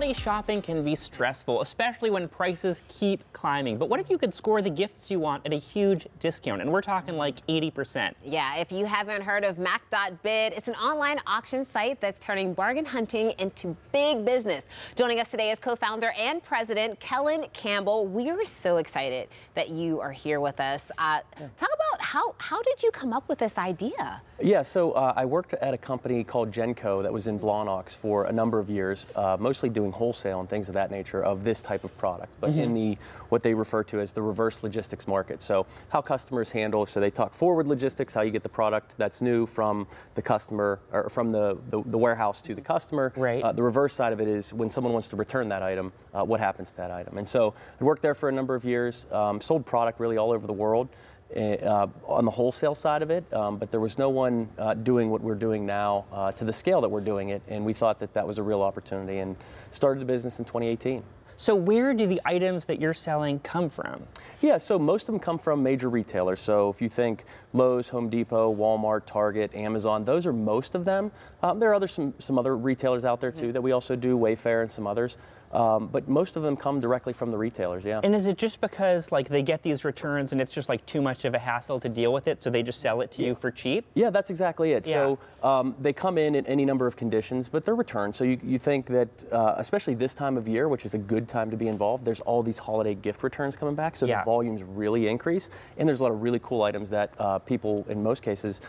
Holiday shopping can be stressful, especially when prices keep climbing. But what if you could score the gifts you want at a huge discount? And we're talking like 80%. Yeah, if you haven't heard of Mac.bid, it's an online auction site that's turning bargain hunting into big business. Joining us today is co-founder and president Kellen Campbell. We are so excited that you are here with us. Talk about how did you come up with this idea? Yeah, so I worked at a company called Genco that was in Blawnox for a number of years, mostly doing wholesale and things of that nature of this type of product, but in the what they refer to as the reverse logistics market. So how customers handle, so they talk forward logistics, how you get the product that's new from the customer or from the warehouse to the customer. Right. The reverse side of it is when someone wants to return that item, what happens to that item. And so I worked there for a number of years, sold product really all over the world. On the wholesale side of it, but there was no one doing what we're doing now to the scale that we're doing it, and we thought that that was a real opportunity and started the business in 2018. So where do the items that you're selling come from? Yeah, so most of them come from major retailers. So if you think Lowe's, Home Depot, Walmart, Target, Amazon, those are most of them. There are some other retailers out there too that we also do, Wayfair and some others. But most of them come directly from the retailers, yeah. And is it just because like they get these returns and it's just like too much of a hassle to deal with it, so they just sell it to you for cheap? Yeah, that's exactly it. Yeah. So they come in any number of conditions, but they're returned. So you think that, especially this time of year, which is a good time to be involved, there's all these holiday gift returns coming back, so the volumes really increase. And there's a lot of really cool items that people, in most cases,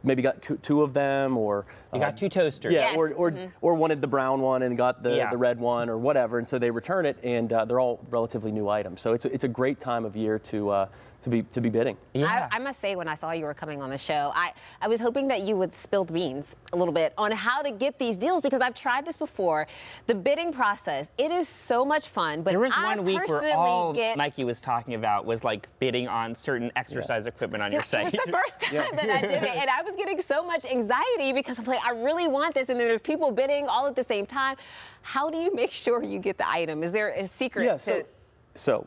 maybe got two of them, or you got two toasters. Yeah, or wanted the brown one and got the red one or whatever, and so they return it, and they're all relatively new items. So it's a great time of year to be bidding. Yeah. I must say, when I saw you were coming on the show, I was hoping that you would spill the beans a little bit on how to get these deals, because I've tried this before. The bidding process, it is so much fun, but there was one week where all get... Mikey was talking about was like bidding on certain exercise equipment on your site. It was the first time that I did it, and I was getting so much anxiety because I'm like, I really want this, and then there's people bidding all at the same time. How do you make sure you get the item? Is there a secret? Yeah, so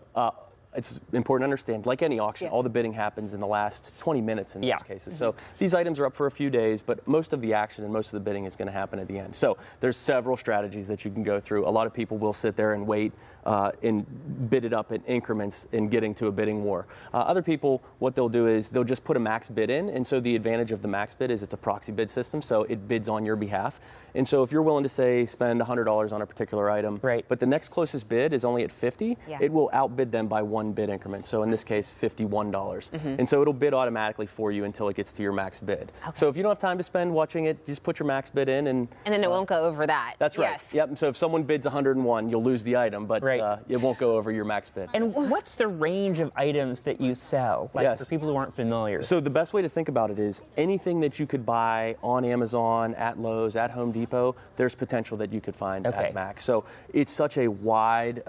it's important to understand, like any auction, all the bidding happens in the last 20 minutes in most cases. So these items are up for a few days, but most of the action and most of the bidding is going to happen at the end. So there's several strategies that you can go through. A lot of people will sit there and wait and bid it up in increments in getting to a bidding war. Other people, what they'll do is they'll just put a max bid in, and so the advantage of the max bid is it's a proxy bid system, so it bids on your behalf. And so if you're willing to, say, spend $100 on a particular item, but the next closest bid is only at $50, it will outbid them by one bid increment. So in this case, $51. And so it'll bid automatically for you until it gets to your max bid. So if you don't have time to spend watching it, just put your max bid in, and then it won't go over that. That's right. Yep. So if someone bids 101, you'll lose the item, but it won't go over your max bid. And what's the range of items that you sell, like for people who aren't familiar? So the best way to think about it is anything that you could buy on Amazon, at Lowe's, at Home Depot, there's potential that you could find at Mac. So it's such a wide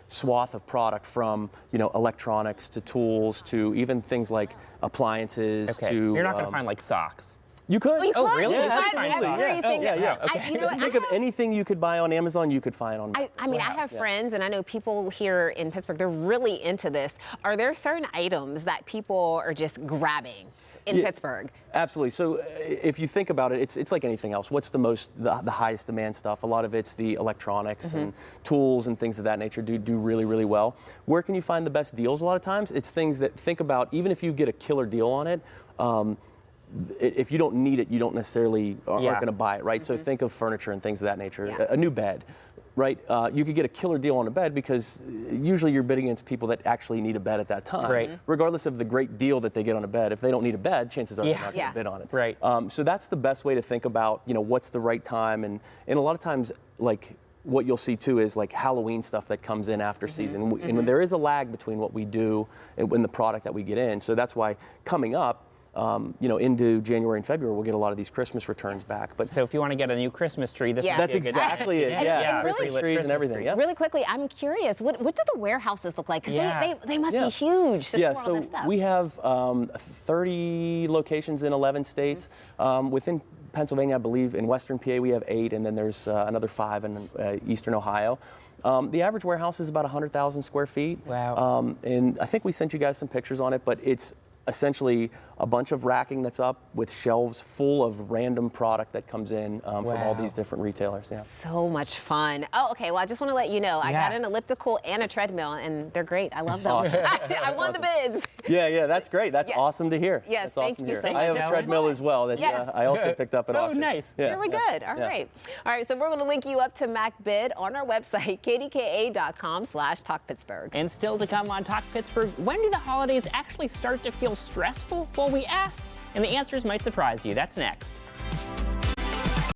swath of product, from electronics to tools to even things like appliances. To you're not going to find like socks. You could. Oh, really? Yeah, you find everything. Okay. You know what, think of anything you could buy on Amazon, you could find on. I mean, I have friends, and I know people here in Pittsburgh, they're really into this. Are there certain items that people are just grabbing in Pittsburgh? Absolutely. So if you think about it, it's like anything else. What's the highest demand stuff? A lot of it's the electronics and tools and things of that nature do really, really well. Where can you find the best deals? A lot of times it's things that, think about, even if you get a killer deal on it, if you don't need it, you don't necessarily aren't going to buy it, right? So think of furniture and things of that nature. A new bed, right? You could get a killer deal on a bed because usually you're bidding against people that actually need a bed at that time. Regardless of the great deal that they get on a bed, if they don't need a bed, chances are they're not going to bid on it. So that's the best way to think about, what's the right time, and a lot of times, like, what you'll see too is like Halloween stuff that comes in after season, and there is a lag between what we do and the product that we get in. So that's why coming up, into January and February, we'll get a lot of these Christmas returns back. But so if you want to get a new Christmas tree, this that's exactly it. And Christmas trees and everything. Really quickly, I'm curious, what do the warehouses look like? Because they must be huge to store all this stuff. We have 30 locations in 11 states. Within Pennsylvania, I believe, in Western PA we have 8, and then there's another 5 in Eastern Ohio. The average warehouse is about 100,000 square feet. Wow. And I think we sent you guys some pictures on it, but it's essentially a bunch of racking that's up with shelves full of random product that comes in from all these different retailers. Yeah. So much fun. Oh, okay. Well, I just want to let you know, I got an elliptical and a treadmill, and they're great. I love them. Awesome. I won the bids. Yeah, that's great. That's awesome to hear. Yes, that's thank awesome you to so hear. much. I have a treadmill as well that I also picked up at auction. Oh, nice. Yeah, Very good. All right. All right, so we're going to link you up to Mac.bid on our website, kdka.com/TalkPittsburgh. And still to come on Talk Pittsburgh, when do the holidays actually start to feel stressful? Well, we asked, and the answers might surprise you. That's next.